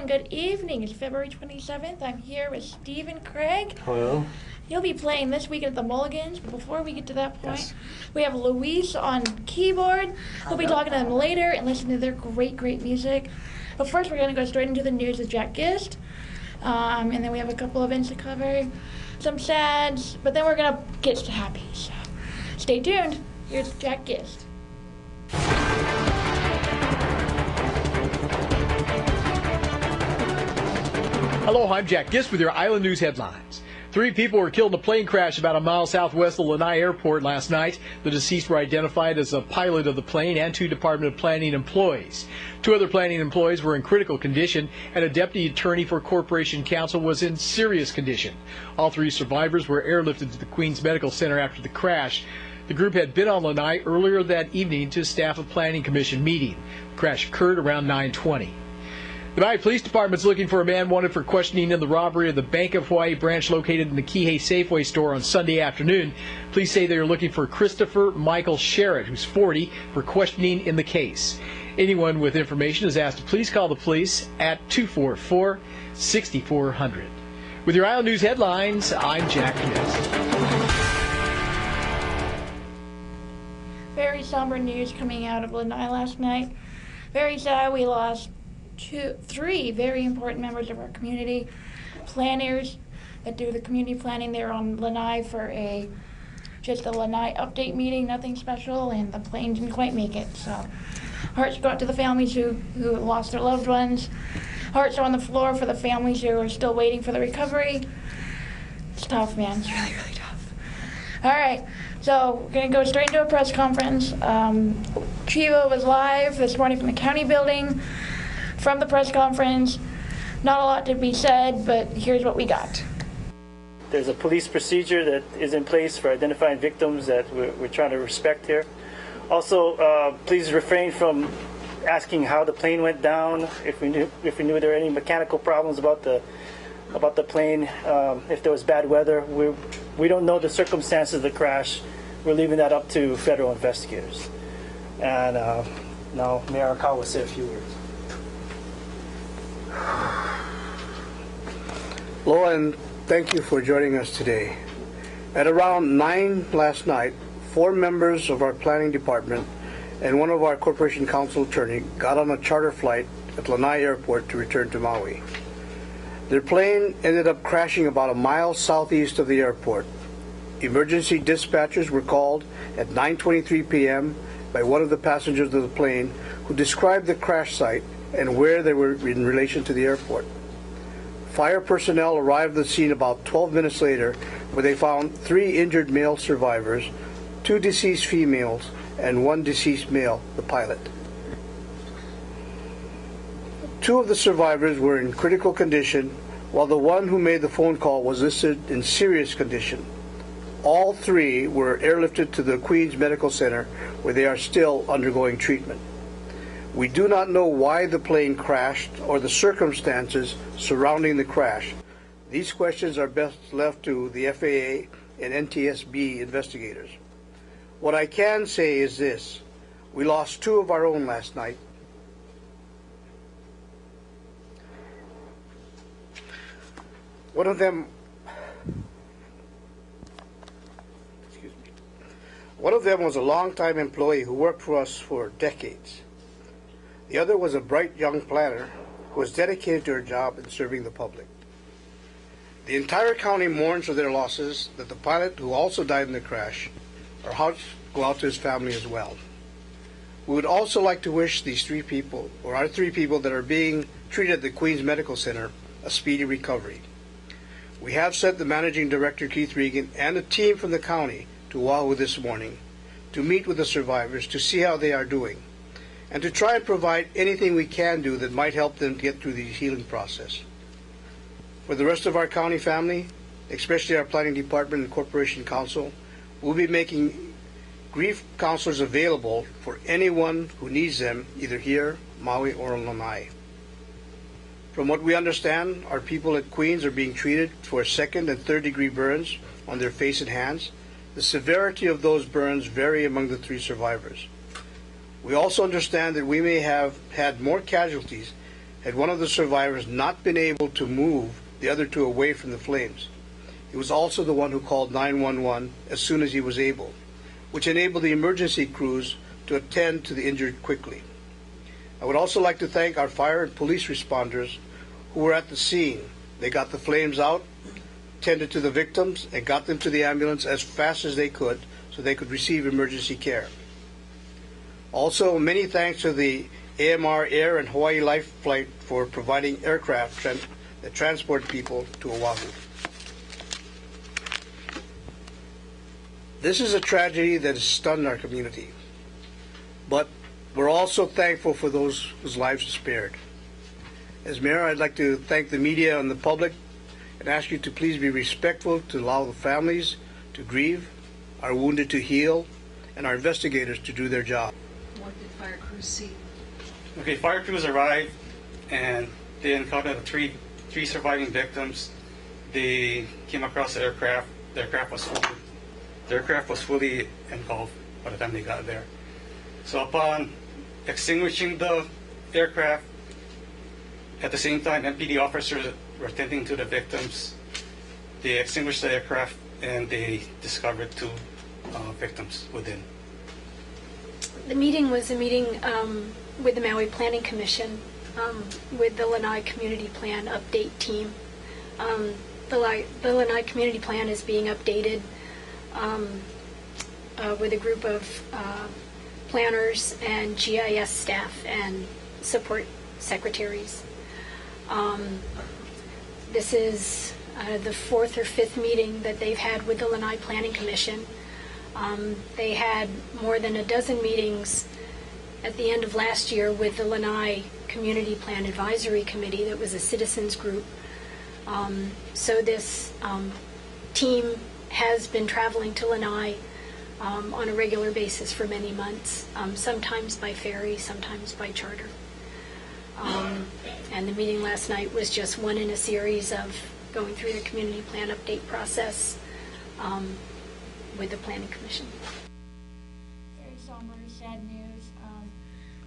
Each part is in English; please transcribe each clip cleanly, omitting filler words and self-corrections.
and good evening. It's February 27th. I'm here with Steve and Craig. Hello. You'll be playing this weekend at the Mulligans, but before we get to that point, Yes. we have Louise on keyboard. We'll be talking to them later and listening to their great music. But first, we're going to go straight into the news with Jack Gist. And then we have a couple events to cover, some sads, but then we're going to get to happy. So stay tuned. Here's Jack Gist. Hello, I'm Jack Gist with your Island News headlines. 3 people were killed in a plane crash about a mile southwest of Lanai Airport last night. The deceased were identified as a pilot of the plane and 2 Department of Planning employees. 2 other planning employees were in critical condition, and a deputy attorney for Corporation Counsel was in serious condition. All 3 survivors were airlifted to the Queens Medical Center after the crash. The group had been on Lanai earlier that evening to staff a Planning Commission meeting. The crash occurred around 9:20. The Maui Police Department is looking for a man wanted for questioning in the robbery of the Bank of Hawaii branch located in the Kihei Safeway store on Sunday afternoon. Police say they are looking for Christopher Michael Sherritt, who's 40, for questioning in the case. Anyone with information is asked to please call the police at 244-6400. With your Island News headlines, I'm Jack Gist. Very somber news coming out of Lanai last night. Very sad. We lost 3 very important members of our community, planners that do the community planning. They're on Lanai for just a Lanai update meeting, nothing special, and the plane didn't quite make it. So hearts go out to the families who lost their loved ones. Hearts are on the floor for the families who are still waiting for the recovery. It's tough, man. It's really tough. All right, so we're going to go straight into a press conference. Chivo was live this morning from the county building. From the press conference, not a lot to be said, but here's what we got. There's a police procedure that is in place for identifying victims that we're trying to respect here. Also, please refrain from asking how the plane went down. If we knew there were any mechanical problems about the plane, if there was bad weather, we don't know the circumstances of the crash. We're leaving that up to federal investigators. And now Mayor AKAKU will say a few words. Hello, and thank you for joining us today. At around 9 last night, 4 members of our planning department and one of our corporation counsel attorney got on a charter flight at Lanai Airport to return to Maui. Their plane ended up crashing about a mile southeast of the airport. Emergency dispatchers were called at 9:23 p.m. by one of the passengers of the plane who described the crash site and where they were in relation to the airport. Fire personnel arrived at the scene about 12 minutes later, where they found 3 injured male survivors, 2 deceased females, and 1 deceased male, the pilot. 2 of the survivors were in critical condition, while the one who made the phone call was listed in serious condition. All 3 were airlifted to the Queens Medical Center, where they are still undergoing treatment. We do not know why the plane crashed or the circumstances surrounding the crash. These questions are best left to the FAA and NTSB investigators. What I can say is this: we lost 2 of our own last night. One of them was a longtime employee who worked for us for decades. The other was a bright young planner who was dedicated to her job in serving the public. The entire county mourns for their losses. That the pilot, who also died in the crash, our hearts go out to his family as well. We would also like to wish these 3 people, or our 3 people that are being treated at the Queens Medical Center, a speedy recovery. We have sent the Managing Director, Keith Regan, and a team from the county to Oahu this morning to meet with the survivors to see how they are doing, and to try and provide anything we can do that might help them get through the healing process. For the rest of our county family, especially our planning department and corporation counsel, we'll be making grief counselors available for anyone who needs them, either here, Maui, or on Lanai. From what we understand, our people at Queens are being treated for 2nd and 3rd degree burns on their face and hands. The severity of those burns vary among the 3 survivors. We also understand that we may have had more casualties had one of the survivors not been able to move the other two away from the flames, he was also the one who called 911 as soon as he was able, which enabled the emergency crews to attend to the injured quickly. I would also like to thank our fire and police responders who were at the scene. They got the flames out, tended to the victims, and got them to the ambulance as fast as they could so they could receive emergency care. Also, many thanks to the AMR Air and Hawaii Life Flight for providing aircraft that transport people to Oahu. This is a tragedy that has stunned our community, but we're also thankful for those whose lives are spared. As mayor, I'd like to thank the media and the public and ask you to please be respectful to allow the families to grieve, our wounded to heal, and our investigators to do their job. What did fire crews see? Okay, fire crews arrived and they encountered three surviving victims. They came across the aircraft. The aircraft was fully engulfed by the time they got there. So upon extinguishing the aircraft, at the same time MPD officers were tending to the victims. They extinguished the aircraft and they discovered two victims within. The meeting was a meeting with the Maui Planning Commission, with the Lanai Community Plan update team. The Lanai Community Plan is being updated with a group of planners and GIS staff and support secretaries. This is the fourth or fifth meeting that they've had with the Lanai Planning Commission. They had more than a dozen meetings at the end of last year with the Lanai Community Plan Advisory Committee that was a citizens group. So this team has been traveling to Lanai on a regular basis for many months, sometimes by ferry, sometimes by charter. And the meeting last night was just one in a series of going through the community plan update process with the Planning Commission. Very somber, sad news.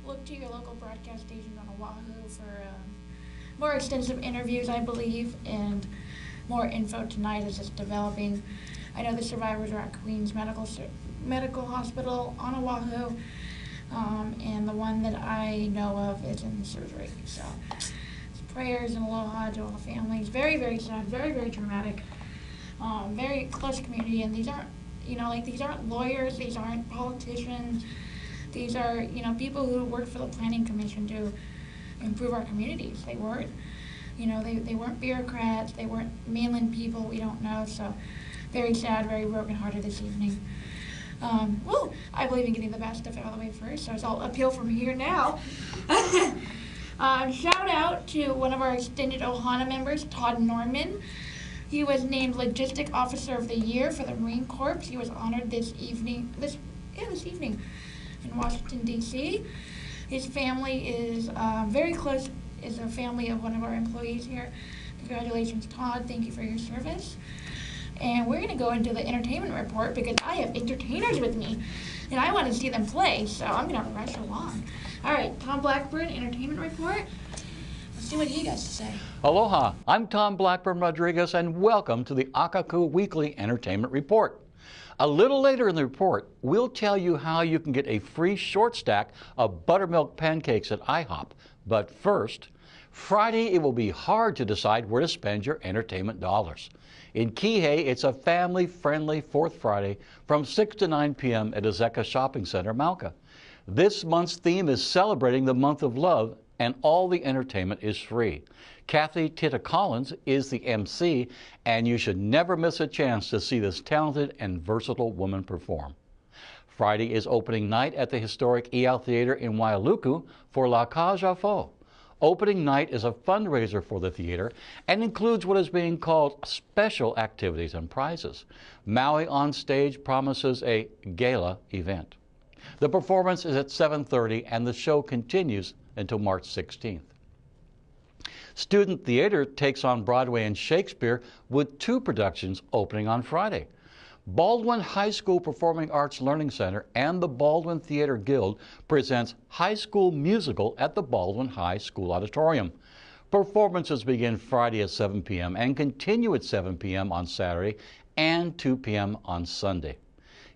Look to your local broadcast stations on Oahu for more extensive interviews, I believe, and more info tonight as it's developing. I know the survivors are at Queens Medical Hospital on Oahu, and the one that I know of is in surgery. So prayers and aloha to all the families. Very, very sad, very, very traumatic. Very close community, and these aren't, these aren't lawyers, these aren't politicians. These are, people who work for the Planning Commission to improve our communities. They weren't, they weren't bureaucrats, they weren't mainland people we don't know, so very sad, very brokenhearted this evening. I believe in getting the bad stuff out of the way first, so it's all uphill from here now. Shout out to one of our extended Ohana members, Todd Norman. He was named Logistic Officer of the Year for the Marine Corps. He was honored this evening in Washington, D.C. His family is very close, is a family of one of our employees here. Congratulations, Todd. Thank you for your service. And we're going to go into the entertainment report because I have entertainers with me, and I want to see them play, so I'm going to rush along. All right, Tom Blackburn, entertainment report. Let's see what he has to say. Aloha, I'm Tom Blackburn Rodriguez, and welcome to the AKAKU Weekly Entertainment Report. A little later in the report, we'll tell you how you can get a free short stack of buttermilk pancakes at IHOP. But first, Friday it will be hard to decide where to spend your entertainment dollars. In Kihei, it's a family-friendly Fourth Friday from 6 to 9 p.m. at Azeka Shopping Center, Mauka. This month's theme is celebrating the month of love, and all the entertainment is free. Kathy Tita Collins is the MC, and you should never miss a chance to see this talented and versatile woman perform. Friday is opening night at the historic Iao Theater in Waialuku for La Cage aux Folles. Opening night is a fundraiser for the theater and includes what is being called special activities and prizes. Maui on Stage promises a gala event. The performance is at 7:30 and the show continues until March 16th. Student Theater takes on Broadway and Shakespeare with 2 productions opening on Friday. Baldwin High School Performing Arts Learning Center and the Baldwin Theater Guild presents High School Musical at the Baldwin High School Auditorium. Performances begin Friday at 7 p.m. and continue at 7 p.m. on Saturday and 2 p.m. on Sunday.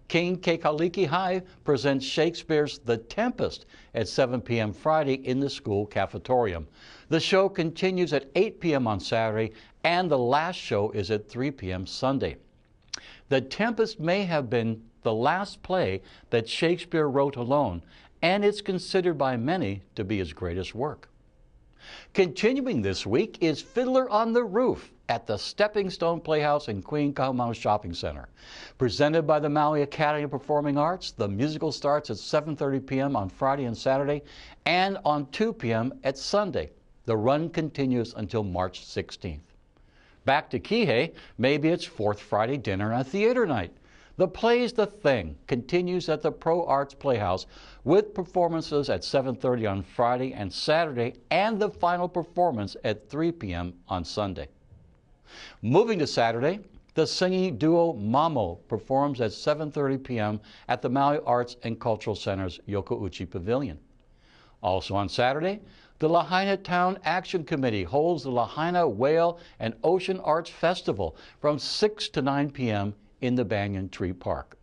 King Kekaliki High presents Shakespeare's The Tempest at 7 p.m. Friday in the school cafetorium. The show continues at 8 p.m. on Saturday, and the last show is at 3 p.m. Sunday. The Tempest may have been the last play that Shakespeare wrote alone, and it's considered by many to be his greatest work. Continuing this week is Fiddler on the Roof at the Stepping Stone Playhouse in Queen Kahumanu Shopping Center. Presented by the Maui Academy of Performing Arts, the musical starts at 7:30 p.m. on Friday and Saturday and on 2 p.m. at Sunday. The run continues until March 16th. Back to Kihei, maybe it's fourth Friday dinner and a theater night. The Play's The Thing continues at the Pro Arts Playhouse with performances at 7:30 on Friday and Saturday and the final performance at 3 p.m. on Sunday. Moving to Saturday, the singing duo Mamo performs at 7:30 p.m. at the Maui Arts and Cultural Center's Yokouchi Pavilion. Also on Saturday, the Lahaina Town Action Committee holds the Lahaina Whale and Ocean Arts Festival from 6 to 9 p.m. in the Banyan Tree Park.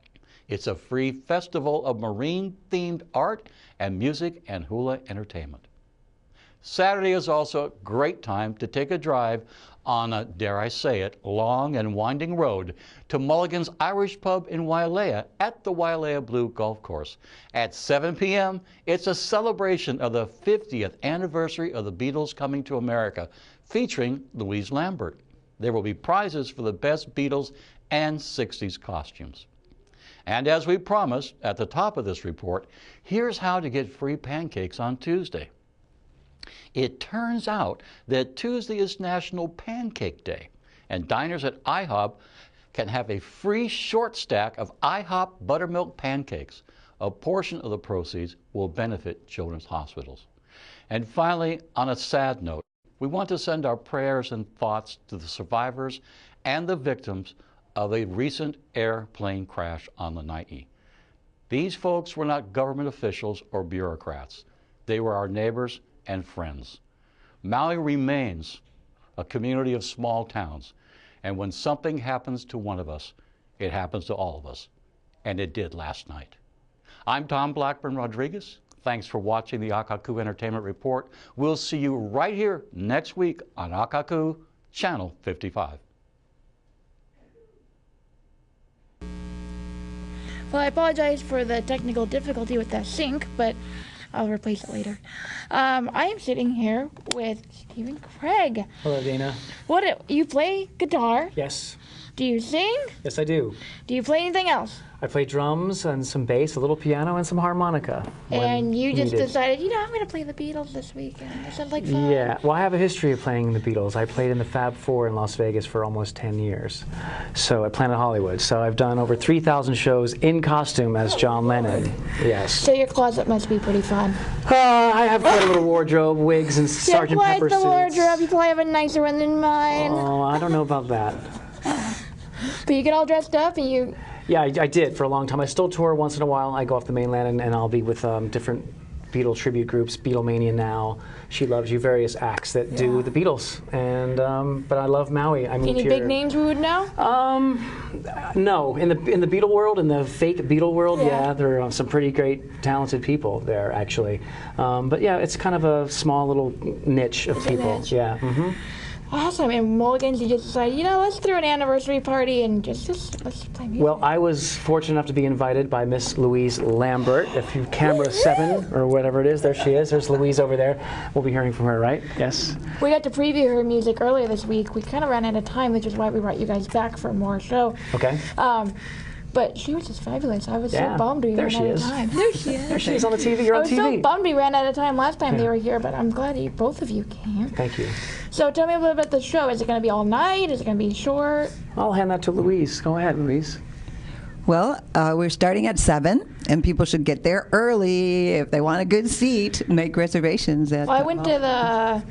It's a free festival of marine-themed art and music and hula entertainment. Saturday is also a great time to take a drive on a, dare I say it, long and winding road to Mulligan's Irish Pub in Wailea at the Wailea Blue Golf Course. At 7 p.m., it's a celebration of the 50th anniversary of the Beatles coming to America, featuring Louise Lambert. There will be prizes for the best Beatles and 60s costumes. And as we promised at the top of this report, here's how to get free pancakes on Tuesday. It turns out that Tuesday is National Pancake Day, and diners at IHOP can have a free short stack of IHOP buttermilk pancakes. A portion of the proceeds will benefit children's hospitals. And finally, on a sad note, we want to send our prayers and thoughts to the survivors and the victims of a recent airplane crash on Lanai. These folks were not government officials or bureaucrats. They were our neighbors and friends. Maui remains a community of small towns, and when something happens to one of us, it happens to all of us, and it did last night. I'm Tom Blackburn Rodriguez. Thanks for watching the AKAKU Entertainment Report. We'll see you right here next week on AKAKU Channel 55. Well, I apologize for the technical difficulty with that sync, but I'll replace it later. I am sitting here with Stephen Craig. Hello, Dana. You play guitar? Yes. Do you sing? Yes, I do. Do you play anything else? I play drums and some bass, a little piano, and some harmonica. And you just needed. decided, I'm going to play the Beatles this weekend. That sounds like fun. Yeah. Well, I have a history of playing the Beatles. I played in the Fab Four in Las Vegas for almost 10 years. So at Planet Hollywood. So I've done over 3,000 shows in costume as John Lennon. Yes. So your closet must be pretty fun. I have quite a little wardrobe, wigs, and Sgt. Pepper the suits. wardrobe. You probably have a nicer one than mine. Oh, I don't know about that. But you get all dressed up and you... Yeah, I did for a long time. I still tour once in a while. I go off the mainland and I'll be with different Beatle tribute groups, Beatles Mania now, She Loves You, various acts that do the Beatles. And but I love Maui. I moved Any here. big names we would know? No, in the Beatle world, in the fake Beatle world, yeah there are some pretty great, talented people there actually. But yeah, it's kind of a small little niche of people. Niche. Yeah. Mm-hmm. Awesome. And Mulligan's, you just decided, let's throw an anniversary party and let's play music. Well, I was fortunate enough to be invited by Miss Louise Lambert. If you camera 7 or whatever it is, there she is. There's Louise over there. We'll be hearing from her, right? Yes. We got to preview her music earlier this week. We kind of ran out of time, which is why we brought you guys back for more show. Okay. But she was just fabulous. I was so bummed we ran out of time. There she is. There she is on the TV. You're on TV. I was so bummed we ran out of time last time they were here, but I'm glad both of you came. Thank you. So tell me a little bit about the show. Is it going to be all night? Is it going to be short? I'll hand that to Louise. Go ahead, Louise. Well, we're starting at 7, and people should get there early if they want a good seat. Make reservations at. Well, I went to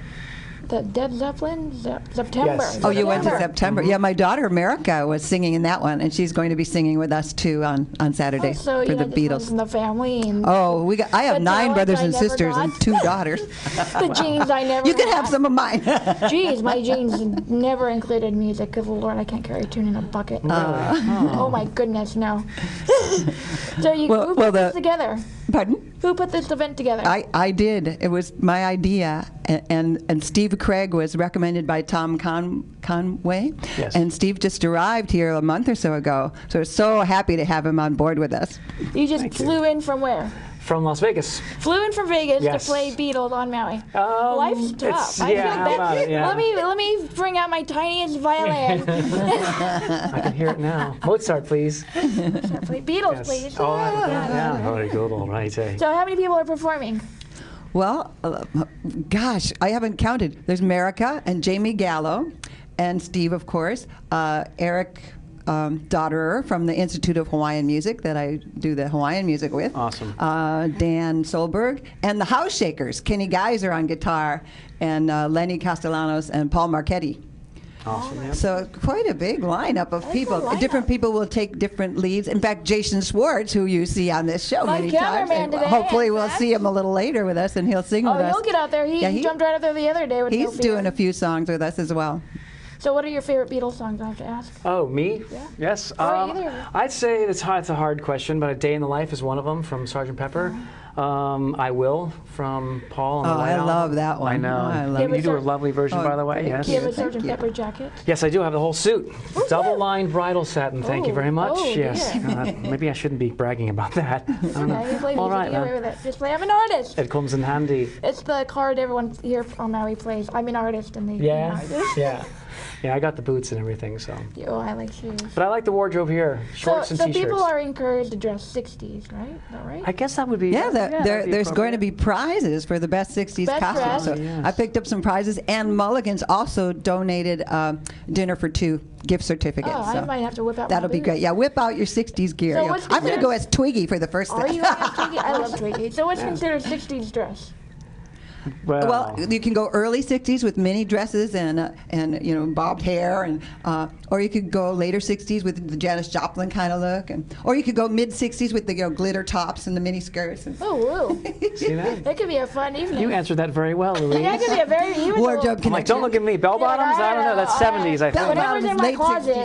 The Dead Zeppelin? September. Yes. Oh, you went to September. September. Yeah, my daughter America was singing in that one, and she's going to be singing with us too on Saturday So for you the know, just Beatles. from the family. And Oh, I have the 9 talent brothers I and never sisters and got. 2 daughters. The genes I never You can had. have some of mine. Jeez, my genes never included music. Good Lord, I can't carry a tune in a bucket. Oh my goodness, no. So who put this together? Pardon? Who put this event together? I did. It was my idea, and Steve Craig was recommended by Tom Conway. Yes. And Steve just arrived here a month or so ago, so we're so happy to have him on board with us. You just flew in from where? From Las Vegas. Flew in from Vegas Yes. to play Beatles on Maui. Life's tough. I yeah, feel how bad. about it, yeah. Let me bring out my tiniest violin. I can hear it now. Mozart, please. Play Beatles, Yes. please. Oh, yeah. Very good. All right. Eh? So how many people are performing? Well, gosh, I haven't counted. There's Merica and Jamie Gallo, and Steve, of course, Eric Dotterer from the Institute of Hawaiian Music that I do the Hawaiian music with. Awesome. Dan Solberg, and the House Shakers, Kenny Geiser on guitar, and Lenny Castellanos and Paul Marchetti. Awesome. Yeah. So quite a big lineup of people. lineup. Different people will take different leads. In fact, Jason Schwartz, who you see on this show My many times, cameraman and today, hopefully in we'll fact. see him a little later with us, and he'll sing with Oh, us. he'll get out there. He jumped right up there the other day with no He's fear. doing a few songs with us as well. So what are your favorite Beatles songs, I have to ask? Oh, me? Yeah. Yes. Or either of you. I'd say it's a hard question, but A Day in the Life is one of them from Sgt. Pepper. I Will from Paul. On the Oh, White I Album. love that one. I know. Oh, I love you it. do a lovely version, Oh, by the way. thank Yes. Do you have a Thank Sgt. you. Pepper jacket? Yes, I do have the whole suit. Double-lined bridal satin. Thank you very much. Oh, yes. dear. Maybe I shouldn't be bragging about that. I don't know. Okay, you play All music, right, get away man. with it. Just play, I'm an artist. It comes in handy. It's the card everyone here from Maui plays. I'm an artist, and they Yeah. artist. Yeah. Yeah, I got the boots and everything, so. Oh, I like shoes. But I like the wardrobe here. Shorts and so t-shirts. people are encouraged to dress 60s, right? Is that right? I guess that would be. Yeah, that'd be there's going to appropriate. be prizes for the best 60s Best costume. dress. So Oh, yes. I picked up some prizes, and Mulligan's also donated dinner for 2 gift certificates. Oh, I so might have to whip out that'll my be boots. great. Yeah, whip out your 60s gear. So Yeah. what's I'm going to considered- go as Twiggy for the first Are thing. you going as Twiggy? I love Twiggy. So what's considered 60s dress? Well, you can go early 60s with mini dresses and bobbed hair, and or you could go later 60s with the Janis Joplin kind of look, or you could go mid 60s with the glitter tops and the mini skirts. And Oh, woo. See that? That could be a fun evening. You answered that very well, Louise. That could be a very even Wardrobe I'm like, don't look at me. Bell bottoms? I don't know. That's 70s, I think. Whatever's in my Late closet.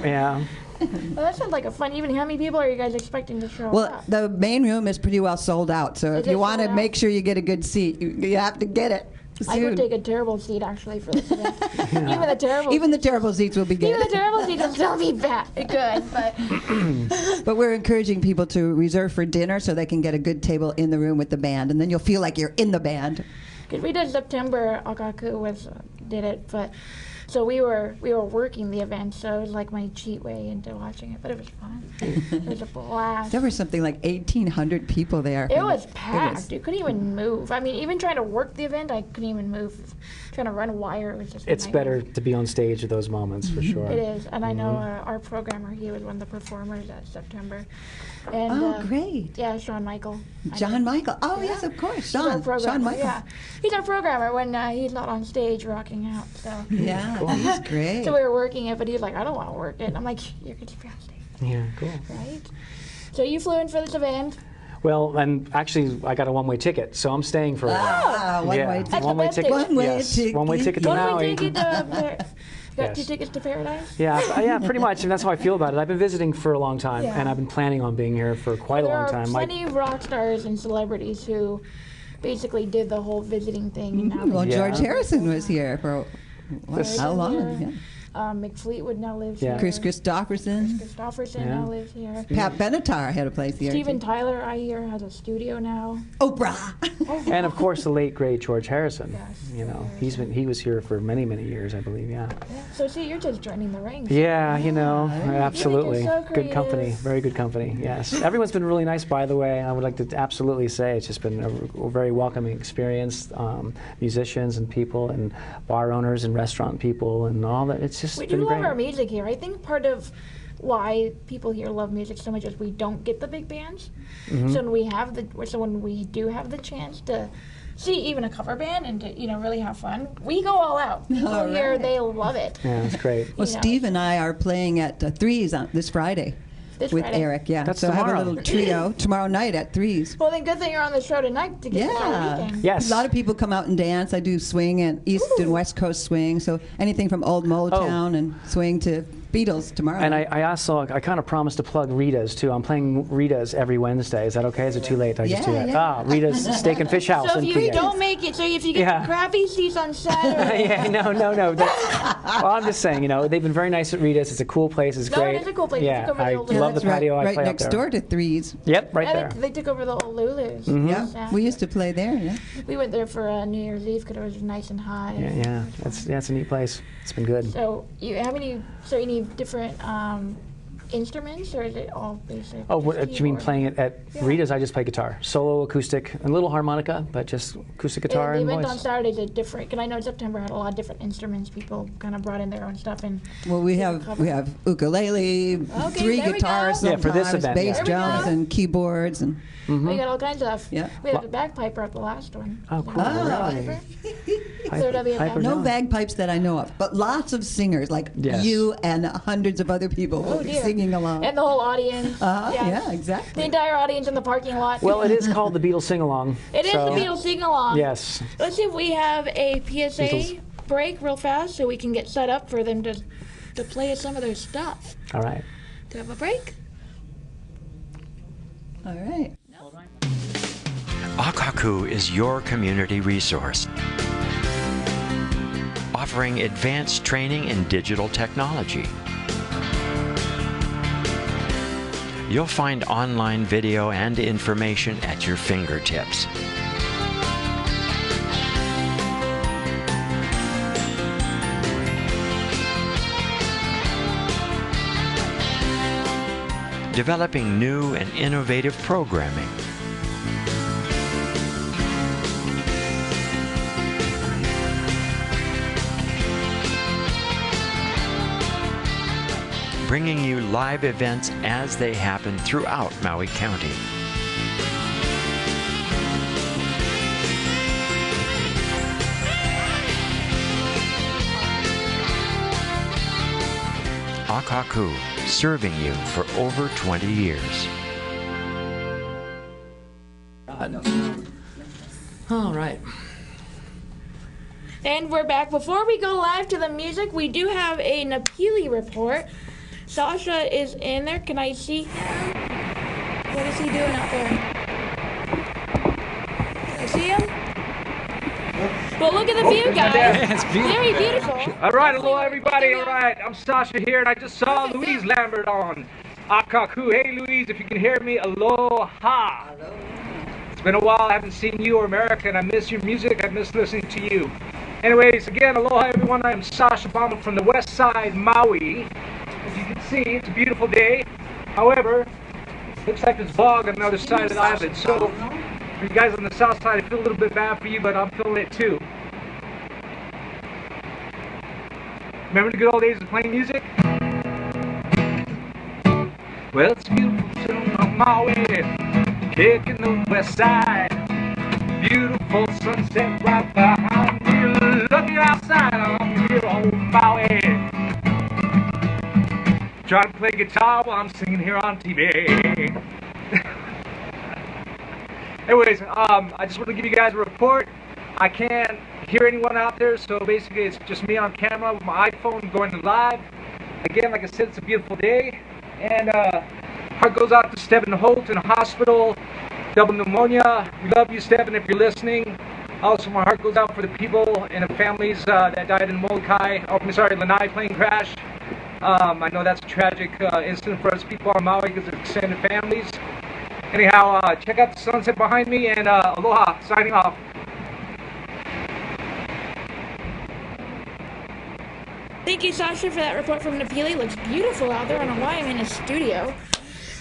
Yeah. Well, that sounds like a fun evening. How many people are you guys expecting to show Well, up? the main room is pretty well sold out, so Is if it you want to sold out? make sure you get a good seat, you have to get it I soon. would take a terrible seat actually for this event. Even the terrible seats will be good. Even the terrible seats will still be good, but But we're encouraging people to reserve for dinner so they can get a good table in the room with the band, and then you'll feel like you're in the band. because we did September, AKAKU did it, but so we were working the event, so it was like my cheat way into watching it, but it was fun. It was a blast. There were something like 1,800 people there. It was packed. You couldn't even move. I mean, even trying to work the event, I couldn't even move. Trying to run a wire was just. a It's nightmare. better to be on stage at those moments, for sure. It is, and I know our programmer. He was one of the performers at September. And, Oh, great. Yeah, Shawn Michael. John Michael. Oh, yes, of course. He's our Shawn programmer, Michael. Yeah, he's our programmer when he's not on stage rocking out. So. Yeah, he's great. So we were working it, but he's like, I don't want to work it. I'm like, you're going to be on stage, Yeah, cool. right? So you flew in for this event. Well, and actually, I got a one-way ticket, so I'm staying for a while. Ah, one-way Yeah, ticket. one-way That's the ticket. best thing. One-way Yes, ticket. one-way ticket to One Maui. way ticket to got Yes. 2 tickets to paradise. Yeah, pretty much, and that's how I feel about it. I've been visiting for a long time, Yeah. and I've been planning on being here for quite a There long are time. plenty of rock stars and celebrities who basically did the whole visiting thing. And now Well, they- Yeah. George Harrison was here for how long? Here. Yeah. McFleetwood now lives Yeah. here. Chris Christopherson. Christopherson Yeah. now lives here. Pat Benatar had a place here. Steven too. Tyler, I hear, has a studio now. Oprah. And of course, the late great George Harrison. Yes. You know, he was here for many years, I believe. Yeah. Yeah. So see, you're just joining the ranks. Yeah, you know, absolutely. so Good company, creative. very good company, yes. Everyone's been really nice, by the way. I would like to absolutely say it's just been a very welcoming experience. Musicians and people and bar owners and restaurant people and all that. It's just We been do love great. our music here. I think part of why people here love music so much is we don't get the big bands. Mm-hmm. So when we do have the chance to see even a cover band and to, really have fun, we go all out. People here, they love it. Yeah, that's great. Well, Steve and I are playing at Threes on this Friday. With Friday. Eric, yeah. That's so tomorrow. I have a little trio tomorrow night at Threes. Well, then good thing you're on the show tonight to get the whole weekend. Yes. A lot of people come out and dance. I do swing and East and West Coast swing, so anything from old Motown and swing to Beatles tomorrow. And I kind of promised to plug Rita's too. I'm playing Rita's every Wednesday. Is that okay? Is it too late? I just do that. Yeah. Rita's Steak and Fish House. So if in you PA. don't make it, so if you get the crappy seats on Saturday. Yeah, no. Well, I'm just saying, they've been very nice at Rita's. It's a cool place. It's great. It is a cool place. Yeah, I old love the patio. I right play next up there. door to Threes. Yep, right there. They took over the old Lulu's. Yeah, we used to play there. Yeah. We went there for New Year's Eve because it was nice and hot. Yeah. It's a neat place. It's been good. So you need different instruments, or is it all basic? Oh, what, do you mean playing it at Rita's? I just play guitar, solo, acoustic, and a little harmonica, but just acoustic guitar The and event voice. on Saturdays is different, because I know September had a lot of different instruments. People kind of brought in their own stuff and. Well, we have ukulele, 3 guitars, Yeah, for this sometimes, event, bass yeah. drums and keyboards and. We got all kinds of stuff. Yeah. We had the bagpiper at the last one. Oh, cool. Oh. Piper No Jones. bagpipes that I know of, but lots of singers like Yes. you and hundreds of other people will be dear. singing along. And the whole audience. Yeah, The exactly. entire audience in the parking lot. Well, it is called the Beatles Sing-Along. It is the Beatles sing-along. Yes. Let's see if we have a PSA Beatles. break real fast so we can get set up for them to play some of their stuff. All right. Do we have a break? All right. AKAKU is your community resource, offering advanced training in digital technology. You'll find online video and information at your fingertips. Developing new and innovative programming. Bringing you live events as they happen throughout Maui County. AKAKU, serving you for over 20 years. All right. And we're back. Before we go live to the music, we do have a Napili report. Sasha is in there. Can I see him? What is he doing out there? Can I see him? Well, look at the view, guys. It's beautiful. Very beautiful. All right, hello everybody. All right, I'm Sasha here, and I just saw Louise Lambert on AKAKU. Hey, Louise, if you can hear me, aloha. It's been a while. I haven't seen you or America, and I miss your music. I miss listening to you. Anyways, again, aloha everyone. I am Sasha Bama from the west side, Maui. As you can see, it's a beautiful day. However, looks like there's fog on the other side of the island. So, for you guys on the south side, I feel a little bit bad for you, but I'm feeling it too. Remember the good old days of playing music? Well, it's beautiful sitting on Maui, dick in the west side. Beautiful sunset right behind me, looking outside on here on Maui. Trying to play guitar while I'm singing here on TV. Anyways, I just want to give you guys a report. I can't hear anyone out there, so basically it's just me on camera with my iPhone going live. Again, like I said, it's a beautiful day. And heart goes out to Stephen Holt in the hospital, double pneumonia. We love you, Stephen, if you're listening. Also, my heart goes out for the people and the families that died in Lanai plane crash. I know that's a tragic incident for us people on Maui because of extended families. Anyhow, check out the sunset behind me, and aloha, signing off. Thank you, Sasha, for that report from Napili. Looks beautiful out there. I don't know why I'm in a studio.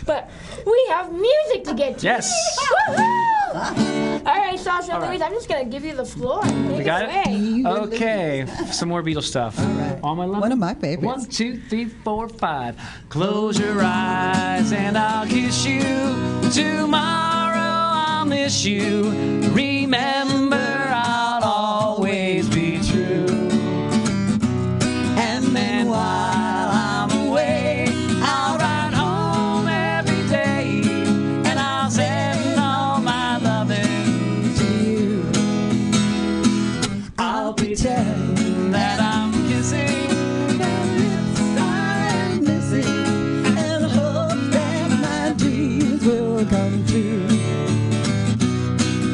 But we have music to get to. Yes. Woohoo! All right, Sasha and Louise, I'm just going to give you the floor. We got it? Okay. Some more Beatles stuff. All right. All my love. One of my favorites. 1, 2, 3, 4, 5. Close your eyes and I'll kiss you. Tomorrow I'll miss you. Remember hand that I'm kissing, the lips I'm missing, and hope that my dreams will come true.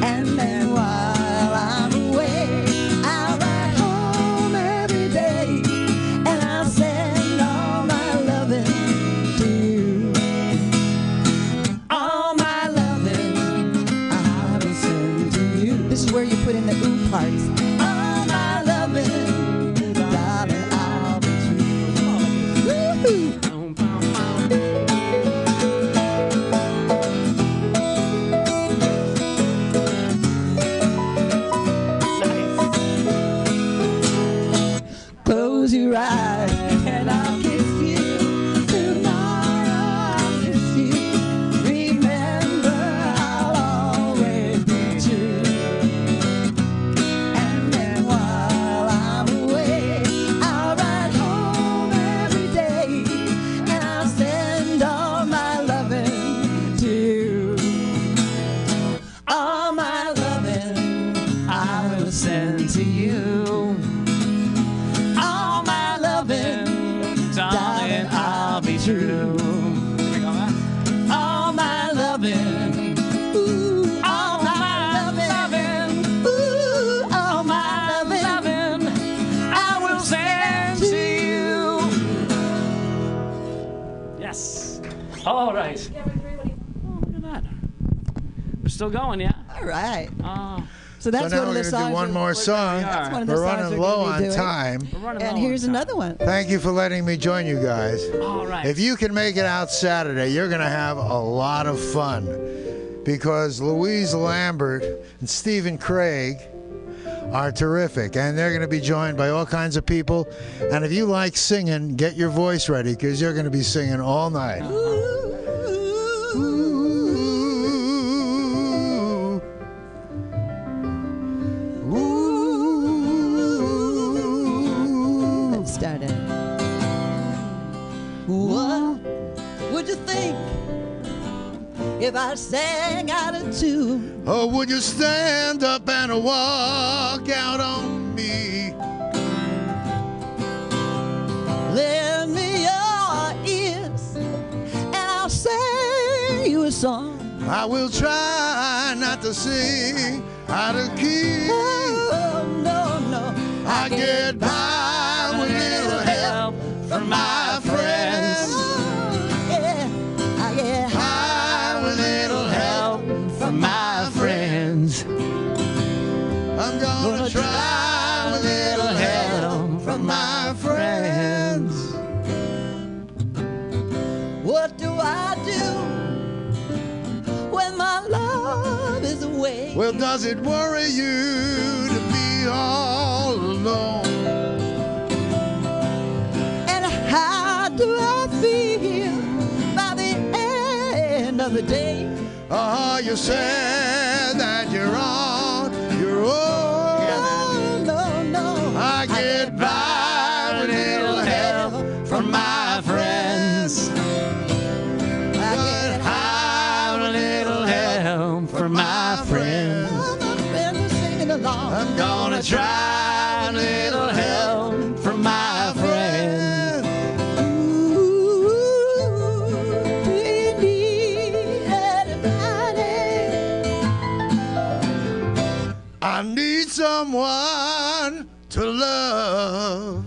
And then while I'm away, I'll ride home every day, and I'll send all my loving to you. All my loving I will send to you. This is where you put in the ooh parts. All my loving, darling, I'll be true. Woo-hoo. Close your eyes and I'll kiss you. Tomorrow I'll kiss you. Remember, I'll always be true. And then while I'm away, I'll ride home every day, and I'll send all my loving to you. All my loving I will send to you. All my loving, darling, I'll be true. All my loving, ooh, all my loving, ooh, all my loving, I will send to you. Yes. All right. Oh, look at that. We're still going, yeah? All right. Oh. So that's So now one of we're the going to songs. do one more song. That's one of the We're songs running we're low gonna be on doing. time. And here's another one. Thank you for letting me join you guys. All right. If you can make it out Saturday, you're going to have a lot of fun because Louise Lambert and Stephen Craig are terrific, and they're going to be joined by all kinds of people. And if you like singing, get your voice ready because you're going to be singing all night. Let's start it. What would you think if I sang out of tune? Oh, would you stand up and walk out on me? Lend me your ears, and I'll sing you a song. I will try not to sing out of key. Oh, no, no. I get by with little help from my friends. Yeah, I get high with little help from my friends. I'm gonna try with little help from my friends. What do I do when my love is away? Well, does it worry you to be all alone? And how do I feel by the end of the day? Oh, you said that you're on your own. No, no, no. I get by with little help from my friends. I get high with little help from my friends. my friends are singing along. I'm gonna try a little help from my friends. Ooh, do you need anybody? I need someone to love.